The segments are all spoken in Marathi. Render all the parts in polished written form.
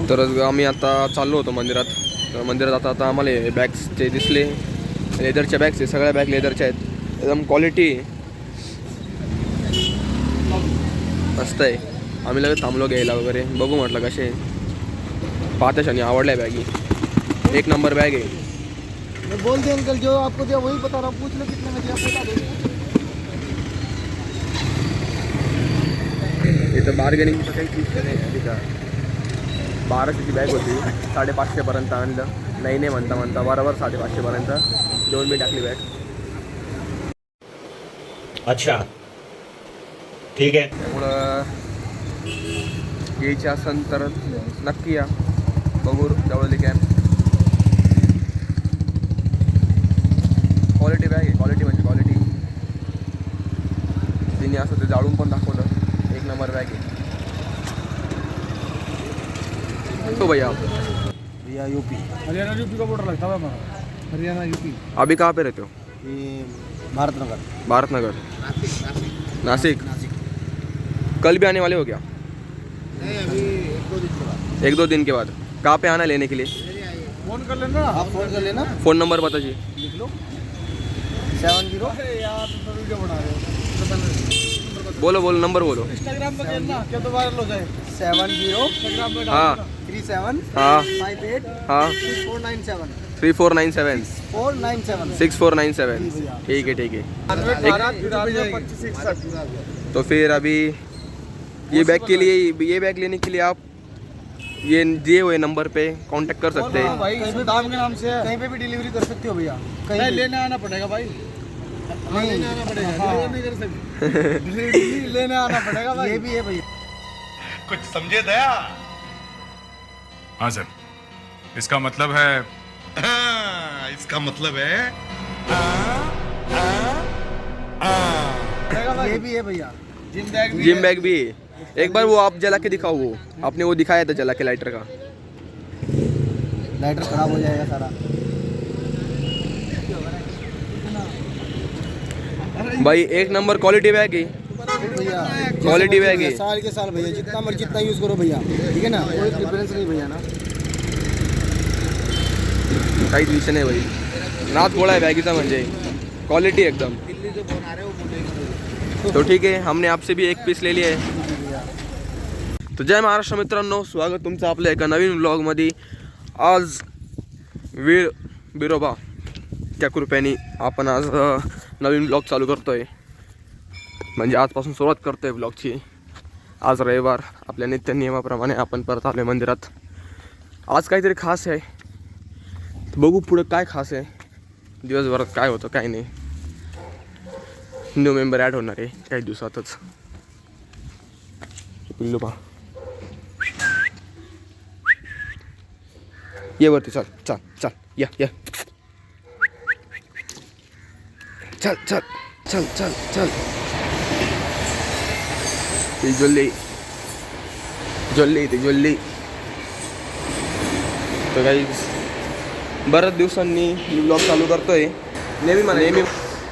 तर आम्ही आता चाललो होतो मंदिरात. तर मंदिरात आता आम्हाला बॅग्स ते दिसले, लेदरच्या बॅग्स आहे, सगळ्या बॅग लेदरच्या आहेत, एकदम क्वालिटी मस्त आहे. आम्ही लगेच थांबलो घ्यायला वगैरे, बघू म्हटलं कसे पाहतेच आणि आवडल्या बॅगी, एक नंबर बॅग आहे. मैं बोल दिया अंकल, जो आपको दिया वही बता रहा हूँ, पूछ लो कितने में दिया, बता दो. इथं बार्गेनिंगचं काही विषय नाही आहे तिथं. 1200ची बॅग होती, 550पर्यंत आणलं. नाही म्हणता म्हणता बरोबर 550पर्यंत देऊन मी टाकली बॅग. अच्छा ठीक आहे. त्यामुळं घ्यायची असेल तर नक्की या, बघू जवळली कॅन. क्वालिटी बॅग आहे, क्वालिटी म्हणजे क्वालिटी. तिने असं ते जाळून पण दाखवलं, एक नंबर बॅग आहे. तो भैया भैया यूपी, हरियाणा यूपी का बॉर्डर लगता है हमारा. हरियाणा यूपी. अभी कहाँ पे रहते हो? ये भारत नगर. भारत नगर, नासिक. कल भी आने वाले हो क्या? नहीं, अभी 1-2 दिन के बाद. 1-2 दिन के बाद. कहाँ पे आना लेने के लिए? फोन कर लेना. आप फोन कर लेना, फ़ोन नंबर बता जी. लिख लो. 70. अरे यार तुम तो वीडियो बना रहे हो. बोलो बोलो, नंबर बोलो. इंस्टाग्राम पे करना, क्या तो वायरल हो जाए. 70 इंस्टाग्राम पे हाँ 37 हाँ 58 हाँ 6497 3497 497. 6497. ठीक है ठीक है. 2561. तो फिर अभी ये बैग लेने के लिए आप ये दिए हुए नंबर पे कांटेक्ट कर सकते हैं. भाई इसमें दाम के नाम से है. कहीं पे भी डिलीवरी कर सकते हो भैया, कहीं नहीं भी. लेने आना पड़ेगा भाई. नहीं. लेने आना पड़ेगा. हाँ. डिलीवर नहीं कर सकते. डिलीवरी लेने आना पड़ेगा भाई. ये भी है भैया. कुछ समझे दया? हाँ सर, इसका मतलब है इसका मतलब है पड़ेगा भाई. ये भी है भैया. जिम बैग भी जिम है. बैग भी है. एक बार वो आप जला के दिखाओ, वो आपने वो दिखाया था जला के लाइटर का. लाइटर खराब हो जाएगा सारा. भाई एक नंबर क्वालिटी बैग है, भैया क्वालिटी बैग है. साल के साल भैया, जितना मर्जी जितना यूज करो भैया, ठीक है ना, कोई डिफरेंस नहीं भैया ना. काहीच विषय नाही भाई, नाच गोळा आहे बॅगीचा म्हणजे क्वालिटी एकदम. तो ठीक आहे, हमने आपसे भी एक पीस ले लिया आहे. तो जय महाराष्ट्र मित्रांनो, स्वागत तुमचं आपल्या एका नवीन व्लॉगमध्ये. आज वीर बिरोबा त्या कृपेने आपण आज नवीन ब्लॉग चालू करतोय, म्हणजे आजपासून सुरुवात करतोय ब्लॉगची. आज रविवार, आपल्या नित्य नियमाप्रमाणे आपण परत आलोय मंदिरात. आज काहीतरी खास आहे, बघू पुढं काय खास आहे, दिवसभरात काय होतं काय नाही. न्यू मेंबर ॲड होणार आहे काही दिवसातच. पिल्लू पहा, ये वरती, चल चल चल, या या, चल चल चल चल चल. ती जल्ली जल्ली ती जल्ली. तर काही बऱ्याच दिवसांनी मी ब्लॉग चालू करतोय. नेहमी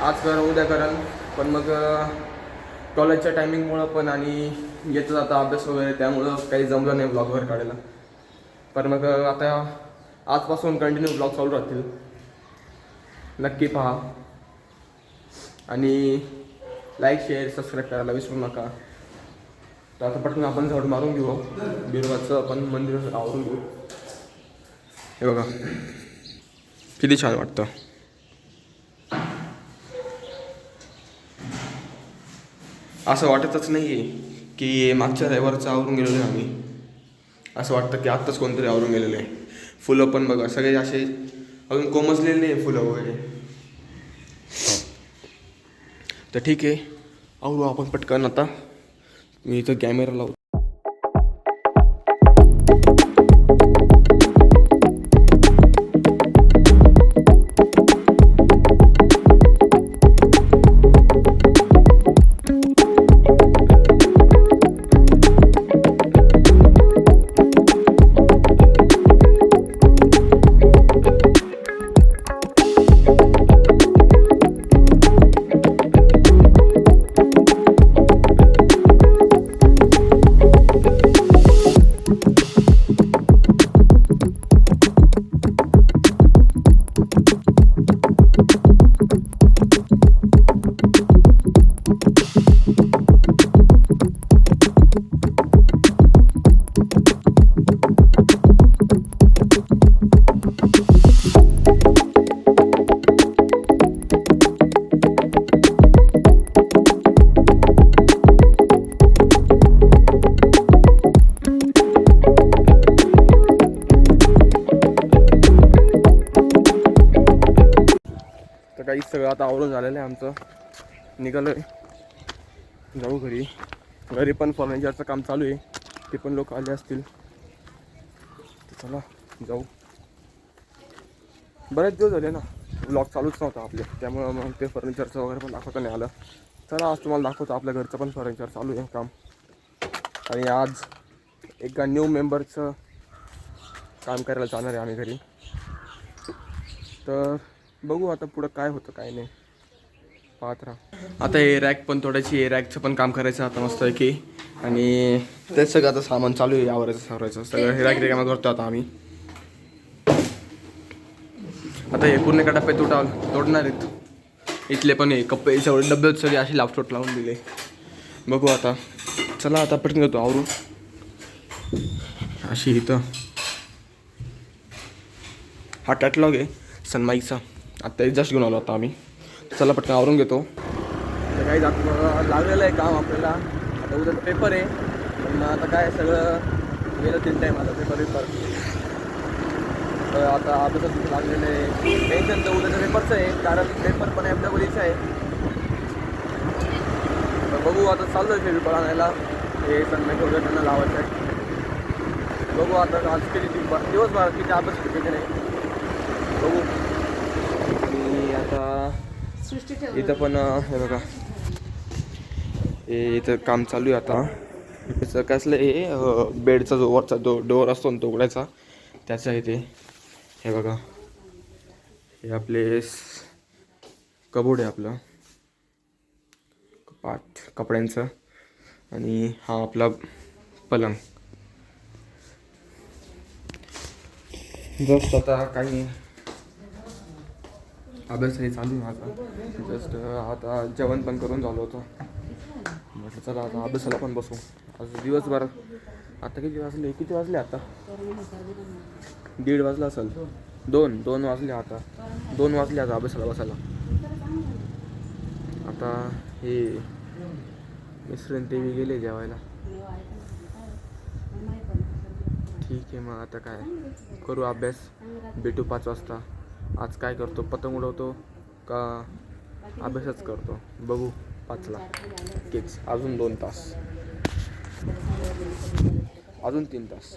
आज कर उद्या कराल, पण मग कॉलेजच्या टायमिंगमुळं पण आणि येतं जाता अभ्यास वगैरे, त्यामुळं काही जमलं नाही ब्लॉग वगैरे काढायला. पण मग आता आजपासून कंटिन्यू ब्लॉग चालू राहतील, नक्की पहा. आणि लाईक शेअर सबस्क्राईब करायला विसरू नका. तर आता पटकन आपण झाड मारून घेऊ, बिरोबाचं आपण मंदिर आवरून घेऊ. हे बघा किती छान वाटतं. असं वाटतच नाही आहे की मागच्या रविवारचं आवरून गेलेलो आहे आम्ही. असं वाटतं की आत्ताच कोणतरी आवरून गेलेलं आहे. फुलं पण बघा सगळे असे अजून कोमजलेले नाही फुलं वगैरे. तर ठीक आहे, आवरू आपण पटकन. आता मी इथं कॅमेरा लावतो. काही सगळं आता आवरून झालेलं आहे आमचं. निघालो आहे, जाऊ घरी. घरी पण फर्निचरचं काम चालू आहे, ते पण लोक आले असतील. चला जाऊ. बरेच दिवस झाले ना व्लॉग चालूच नव्हता आपले, त्यामुळं मग ते फर्निचरचं वगैरे पण दाखवता नाही आलं. चला आज तुम्हाला दाखवतो आपल्या घरचं पण फर्निचर चालू आहे काम. आणि आज एका न्यू मेंबरचं काम करायला जाणार आहे आम्ही घरी. तर बघू आता पुढं काय होतं काय नाही, पाहत राहा. आता हे रॅक पण तोडायची, रॅकचं पण काम करायचं आता मस्त आहे की. आणि तेच सगळं आता सामान चालू आहे आवरायचं सगळं. हे रॅक रिकामा करतो आता आम्ही. आता हे पूर्ण एका टप्प्यात तोडणार आहेत. इथले पण हे कप्पे सगळे डब्यात सगळे असे लापटोट लावून दिले. बघू आता. चला आता पटकन घेतो आवरू. अशी इथं हा कॅटलॉग आहे सनमाईकचा, आत्ता जस्ट घेऊन आलो आता आम्ही. चला पटकन आवरून घेतो. तर काही लागलेलं आहे काम आपल्याला. आता उद्याचा पेपर आहे, पण आता काय सगळं गेलं 3 टाईम आता पेपर. तर आता अभ्यासात लागलेलं आहे. टेन्शन तर उद्याच्या पेपरचं आहे, कारण पेपर पण FWचा आहे. तर बघू आता चाललो आहे फेविकॉल आणायला. हे सनमाईक वगैरे त्यांना लावायचं आहे. बघू आता आज किती दिवसभर किती अभ्यास किती नाही बघू. आणि आता इथं पण हे बघा, हे इथं काम चालू आहे आता. इथं कसलं हे बेडचा जो वरचा जो डोअर असतो ना तो उघडायचा, त्याचं आहे ते. हे बघा, हे आपले कबोर्ड आहे आपलं पाठ कपड्यांचं. आणि हा आपला पलंग. जस्ट आता काही अभ्यास हे चालू आहे माझा. जस्ट आता जेवण पण करून झालो होतं. म्हटलं चला आता अभ्यासाला पण बसू. आज दिवसभर आता किती वाजले आता 1:30 वाजला असेल. 2 वाजले आता. 2 वाजले आता अभ्यासाला बसायला. आता हे मिस्टर ते गेले जेवायला. ठीक आहे मग आता काय करू अभ्यास. भेटू 5 वाजता. आज काय करतो, पतंग उडवतो का अभ्यासच करतो बघू. 5ला केच. अजून 2 तास, अजून 3 तास.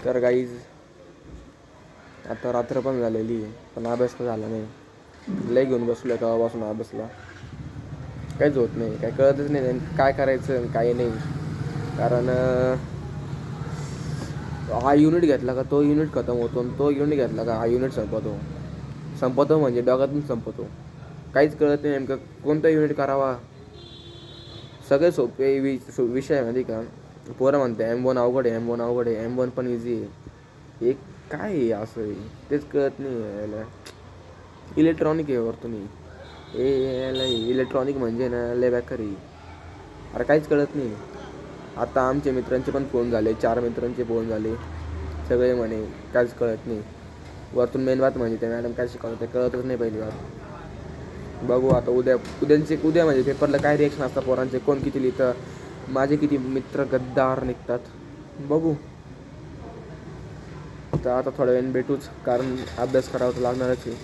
तर गाईज आता रात्र पण झालेली आहे, पण अभ्यास तर झाला नाही. लय घेऊन बसलो आहे तेव्हापासून अभ्यासला. काहीच होत नाही, काय कळतच नाही काय करायचं काही नाही. कारण हा युनिट घेतला का तो युनिट खतम होतो, आणि तो युनिट घेतला का हा युनिट संपतो म्हणजे डोक्यातून संपतो. काहीच कळत नाही नेमकं कोणता युनिट करावा. सगळे सोपे विषय मध्ये का पोरं म्हणते M1 अवघड आहे, M1 अवघड आहे, M1 पण इझी आहे. हे काय आहे असं आहे तेच कळत नाही याला. इलेक्ट्रॉनिक आहे वरतो नाही याला. इलेक्ट्रॉनिक म्हणजे ना लय बेकार आहे. अरे काहीच कळत नाही. आता आमच्या मित्रांचे पण फोन झाले, 4 मित्रांचे फोन झाले. सगळे म्हणे काहीच कळत नाही. वरतून मेन बात म्हणजे ते मॅडम काय शिकवतात ते कळतच नाही पहिली बात. बघू आता उद्या म्हणजे पेपरला काय रिॲक्शन असतात पोरांचे, कोण किती लिहितं, माझे किती मित्र गद्दार निघतात बघू. तर आता थोड्या वेळाने भेटूच, कारण अभ्यास करावा तर लागणारच आहे.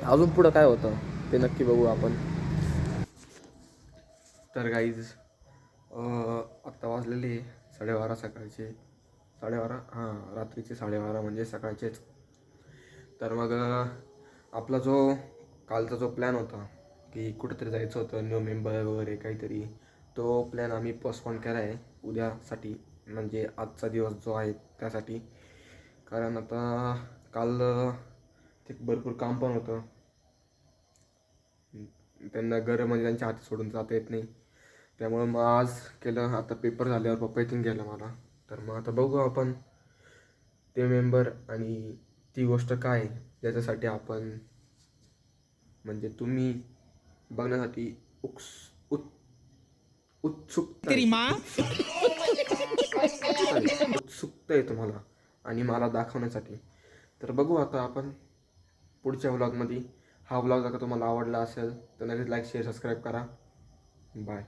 अजून पुढं काय होतं ते नक्की बघू आपण. तर गाईज आत्ता वाजलेले 12:30 सकाळचे. 12:30 हां रात्रीचे 12:30 म्हणजे सकाळचेच. तर मग आपला जो कालचा जो प्लॅन होता की कुठंतरी जायचं होतं न्यू मेंबर वगैरे काहीतरी, तो प्लॅन आम्ही पोस्टपोन केला आहे उद्यासाठी, म्हणजे आजचा दिवस जो आहे त्यासाठी. कारण आता काल ते भरपूर काम पण होतं. त्यांना म्हणजे त्यांच्या हाती सोडून जाता येत नाही. त्यामुळं मग आज केलं. आता पेपर झाल्यावर पप्पा इथून गेलं मला. तर मग आता बघू आपण ते मेंबर आणि ती गोष्ट काय ज्याच्यासाठी आपण म्हणजे तुम्ही बघण्यासाठी उत्सुकता आहे तुम्हाला आणि मला दाखवण्यासाठी. तर बघू आता आपण पुढच्या व्लॉगमध्ये. हा व्लॉग जर का तुम्हाला आवडला असेल तर नक्कीच लाईक शेअर सबस्क्राईब करा. बाय.